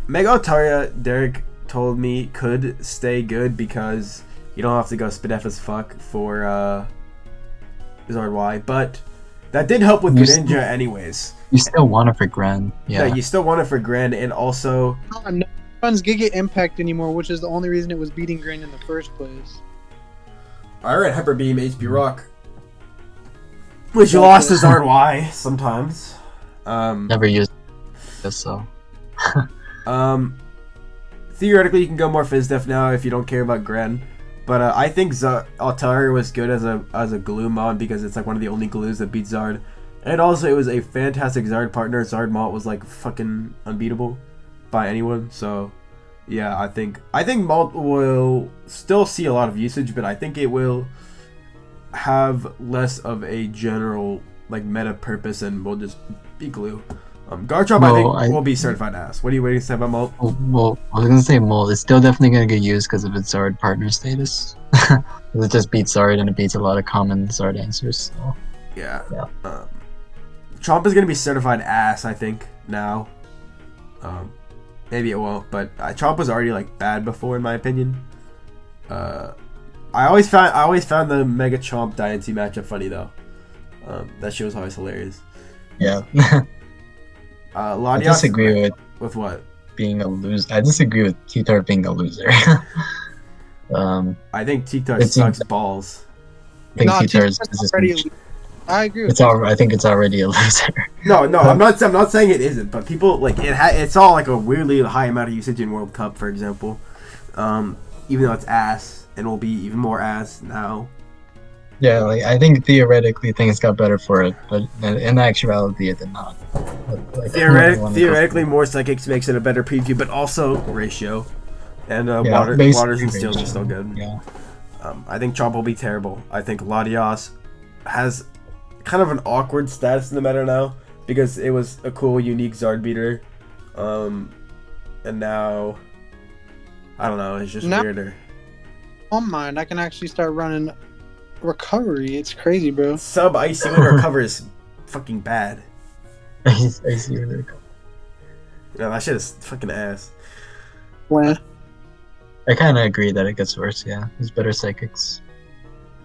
Mega Altaria, Derek told me, could stay good because you don't have to go Spidef as fuck for Zard Y, but that did help with Greninja anyways. You still want it for Grand. Yeah, you still want it for Grand, and also No one's Giga Impact anymore, which is the only reason it was beating Grand in the first place. Alright, Hyper Beam, HP Rock. Which you lost to Zard Y sometimes. never used this, so. Theoretically, you can go more Fizz-Def now if you don't care about Gren. But I think Altaria was good as a glue mod because it's like one of the only glues that beats Zard. And also, it was a fantastic Zard partner. Zard Malt was like fucking unbeatable by anyone. So, yeah, I think Malt will still see a lot of usage, but I think it will have less of a general like meta purpose and will just be glue. Garchomp, I think will be certified ass. What are you waiting to say about Molt? Well, I was gonna say Molt. It's still definitely gonna get used because of its Zard partner status. It just beats Zard and it beats a lot of common Zard answers. So. Yeah. Chomp is gonna be certified ass, I think. now. Maybe it won't, but Chomp was already like bad before, in my opinion. I always found the Mega Chomp Diancie matchup funny though. That shit was always hilarious. Yeah. Latias, I disagree with what? being a loser. I disagree with T-Tar being a loser. I think T-Tar it seems- sucks balls. I think No, T-Tar's T-Tar's already. I agree with it's all. I think it's already a loser. No, I'm not saying it isn't, but people like it's all like a weirdly high amount of usage in World Cup, for example. Even though it's ass, and will be even more ass now. Yeah, like I think theoretically things got better for it, but in actuality it did not. Like, Theoretically, more psychics makes it a better preview, but also ratio, and waters and steals are still good. Yeah. I think Chomp will be terrible. I think Latias has kind of an awkward status in the meta now because it was a cool, unique Zard beater, and now I don't know. It's just weirder. On mine, I can actually start running recovery. It's crazy, bro. Sub icy when recover is fucking bad. I see where they're going. No, that shit is fucking ass. When? I kind of agree that it gets worse. Yeah, there's better psychics,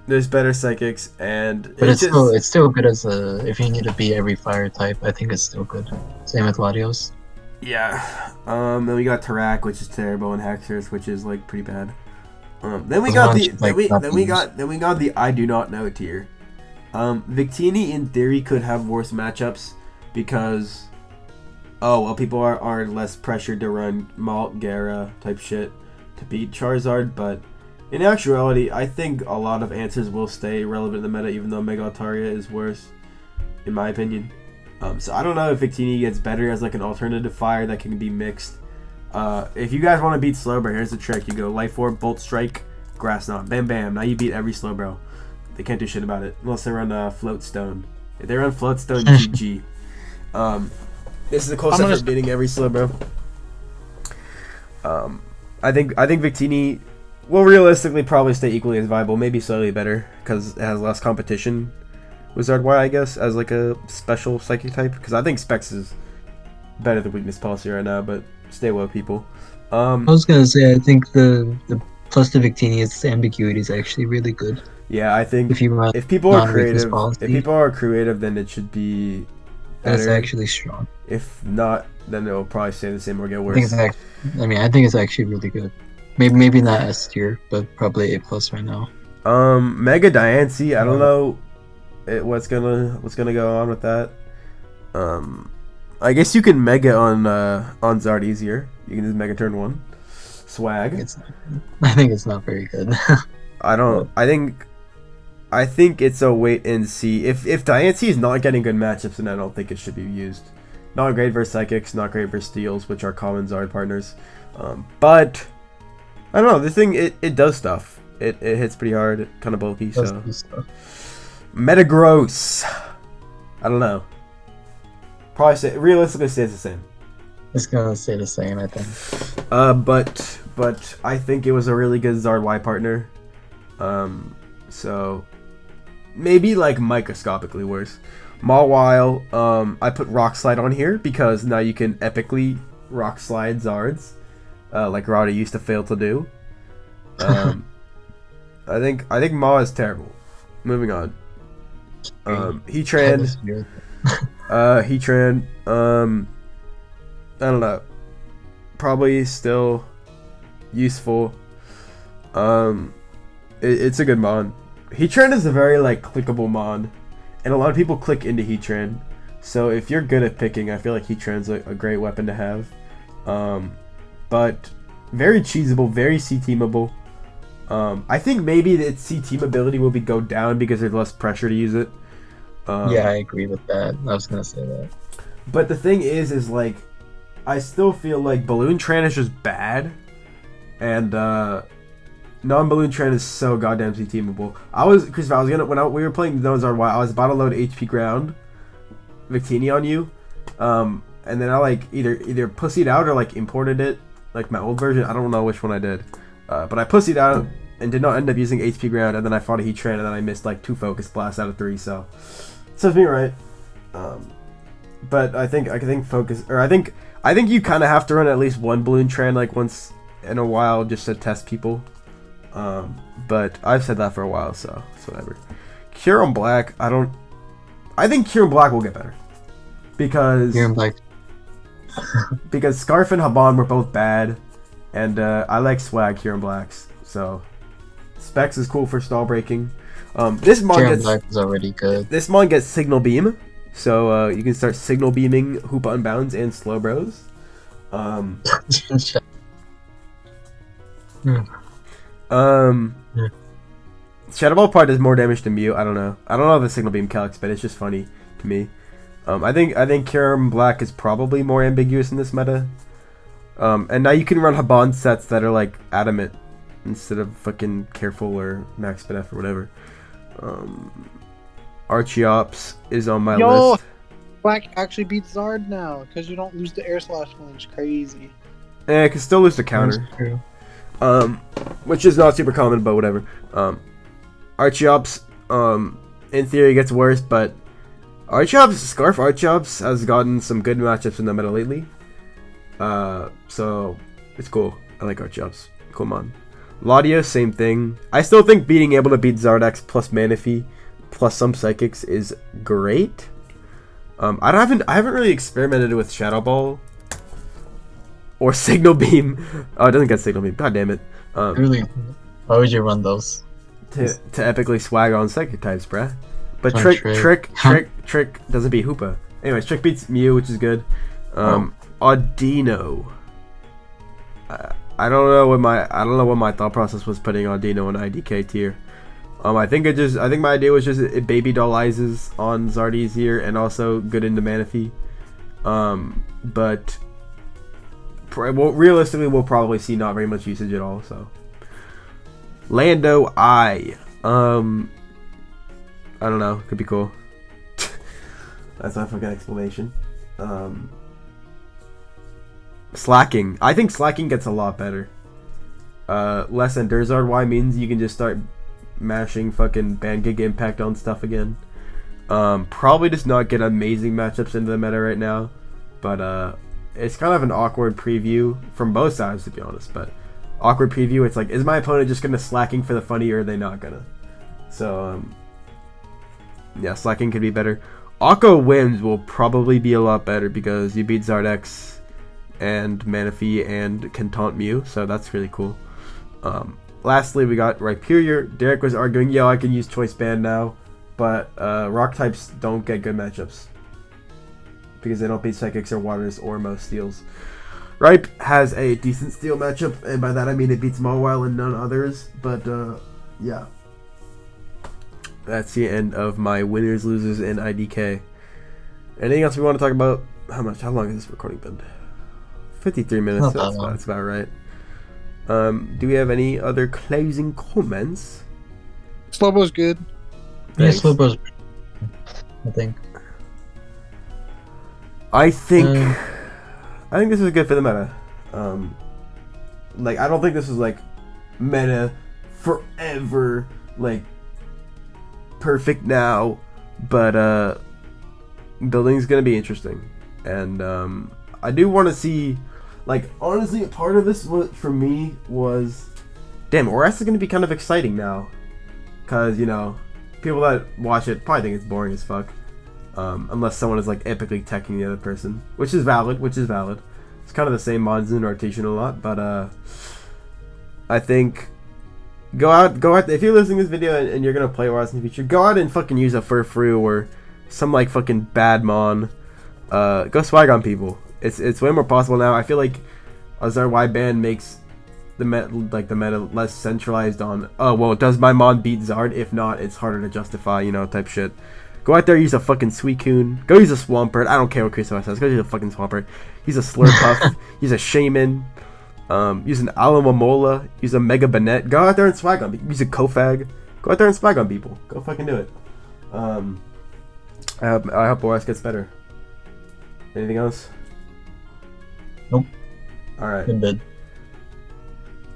There's better psychics, and but it's still good as a if you need to beat every fire type. I think it's still good. Same with Latios. Yeah. Then we got Tarak, which is terrible, and Hexers, which is like pretty bad. Then we got the I do not know tier. Victini in theory could have worse matchups because people are less pressured to run Malt Gara type shit to beat Charizard, but in actuality, I think a lot of answers will stay relevant in the meta, even though Mega Altaria is worse, in my opinion. So I don't know if Victini gets better as like an alternative fire that can be mixed. If you guys want to beat Slowbro, here's the trick. You go Life Orb, Bolt Strike, Grass Knot. Bam bam. Now you beat every Slowbro. They can't do shit about it. Unless they run Float Stone. If they run Float Stone, GG. This is the closest for beating every Slowbro. I think Victini will realistically probably stay equally as viable. Maybe slightly better. Because it has less competition. Wizard Y, I guess, as like a special psychic type. Because I think Specs is better than Weakness Policy right now, but stay woke, people. I was gonna say I think the plus the Victini's ambiguity is actually really good. Yeah, I think if people are creative, then it should be better. That's actually strong. If not, then it will probably stay the same or get worse. I think it's actually really good. Maybe not S tier, but probably A plus right now. Mega Diancie, I don't know what's gonna go on with that. I guess you can Mega on Zard easier. You can just Mega turn 1. Swag. I think it's not very good. I think it's a wait and see. If Diancie is not getting good matchups, then I don't think it should be used. Not great versus Psychics, not great versus Steels, which are common Zard partners. But I don't know. This thing it does stuff. It hits pretty hard, kind of bulky. So Metagross. I don't know. Probably realistically stays the same. It's gonna stay the same, I think. But I think it was a really good Zard Y partner. So maybe like microscopically worse. Mawile, I put Rock Slide on here because now you can epically Rock Slide Zards, like Rada used to fail to do. I think Maw is terrible. Moving on. Heatran. Heatran. I don't know. Probably still useful. It's a good mon. Heatran is a very like clickable mon, and a lot of people click into Heatran. So if you're good at picking, I feel like Heatran's a great weapon to have. But very cheesable, very C-teamable. I think maybe its C-team ability will go down because there's less pressure to use it. Yeah, I agree with that. I was gonna say that. But the thing is like, I still feel like Balloon Tran is just bad, and non-Balloon Tran is so goddamn C-teamable. When we were playing Zard Y, I was about to load HP Ground Victini on you, and then I like either pussied out or like imported it, like my old version. I don't know which one I did, but I pussied out and did not end up using HP Ground, and then I fought a Heatran, and then I missed like 2 Focus Blasts out of 3. So serves me right. but I think focus, or I think you kind of have to run at least one balloon train like once in a while just to test people. But I've said that for a while, so it's whatever. Cure on Black, I think Cure on Black will get better because You're in Black. because Scarf and Haban were both bad, and I like swag Cure on Blacks, so Specs is cool for stall breaking. This mon Kieran gets Black is already good. This mon gets Signal Beam, so you can start Signal Beaming Hoop Unbounds and Slow Bros. Shadow Ball probably does more damage to Mew. I don't know the Signal Beam calcs, but it's just funny to me. I think Kyurem Black is probably more ambiguous in this meta. And now you can run Haban sets that are like Adamant instead of fucking Careful or Max Spin F or whatever. Archeops is on my list. Black actually beats Zard now because you don't lose the air slash flinch. Crazy. I can still lose the counter. That's true. Which is not super common, but whatever. Archeops, in theory gets worse, but Scarf Archeops has gotten some good matchups in the meta lately. So it's cool. I like Archeops. Cool mon. Latios, same thing. I still think being able to beat Zardex plus Manaphy plus some Psychics is great. I haven't really experimented with Shadow Ball or Signal Beam. Oh, it doesn't get Signal Beam. God damn it. Really? Why would you run those? To epically swag on Psychic types, bruh. But Oh, Trick doesn't beat Hoopa. Anyways, Trick beats Mew, which is good. Audino. I don't know what my thought process was putting Audino in IDK tier. I think my idea was just it baby doll eyes on Zardy's here and also good into Manaphy. But realistically we'll probably see not very much usage at all, so. Lando I don't know, could be cool. That's my fucking explanation. Slacking. I think slacking gets a lot better. Less than Durzard Y means you can just start mashing fucking Bandgig Impact on stuff again. Probably does not get amazing matchups into the meta right now, but it's kind of an awkward preview from both sides, to be honest. But awkward preview, it's like, is my opponent just gonna slacking for the funny, or are they not gonna? So yeah, slacking could be better. Akko Wims will probably be a lot better because you beat Zardex and Manaphy and can taunt Mew, so that's really cool. Lastly, we got Rhyperior. Derek was arguing, yo, I can use Choice Band now, but rock types don't get good matchups because they don't beat Psychics or Waters or most Steels. Ripe has a decent Steel matchup, and by that I mean it beats Mawile and none others, but yeah. That's the end of my winners, losers, and IDK. Anything else we want to talk about? How long has this recording been? 53 minutes. That's about right. Do we have any other closing comments? Slowbo's good. Yeah, Thanks. Slowbo's. I think. I think this is good for the meta. Like, I don't think this is like meta forever, like perfect now, but building's gonna be interesting, and I do want to see, like, honestly, part of this for me was, damn, Oras is gonna be kind of exciting now, cause you know, people that watch it probably think it's boring as fuck, unless someone is like epically teching the other person, which is valid. It's kind of the same mods in rotation a lot, but I think go out if you're listening to this video and you're gonna play Oras in the future, go out and fucking use a Furfrou or some like fucking bad mon. Go swag on people. It's way more possible now. I feel like a ZY ban makes the meta less centralized on, oh well, does my mon beat Zard? If not, it's harder to justify, you know, type shit. Go out there, use a fucking Suicune. Go use a Swampert. I don't care what Chris says. Go use a fucking Swampert. Use a Slurpuff. Use a Shaman. Use an Alamomola. Use a Mega Banette. Go out there and swag on people. Use a Kofag. Go out there and swag on people. Go fucking do it. I hope OS gets better. Anything else? Nope. Alright. Good bid.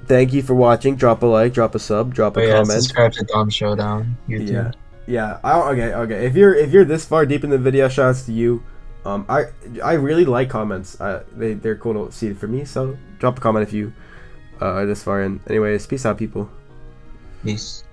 Thank you for watching. Drop a like, drop a sub, drop a comment. Subscribe to Dom Showdown YouTube. Yeah. If you're this far deep in the video, shoutouts to you. I really like comments. They're cool to see for me. So drop a comment if you are this far in. Anyways, peace out, people. Peace.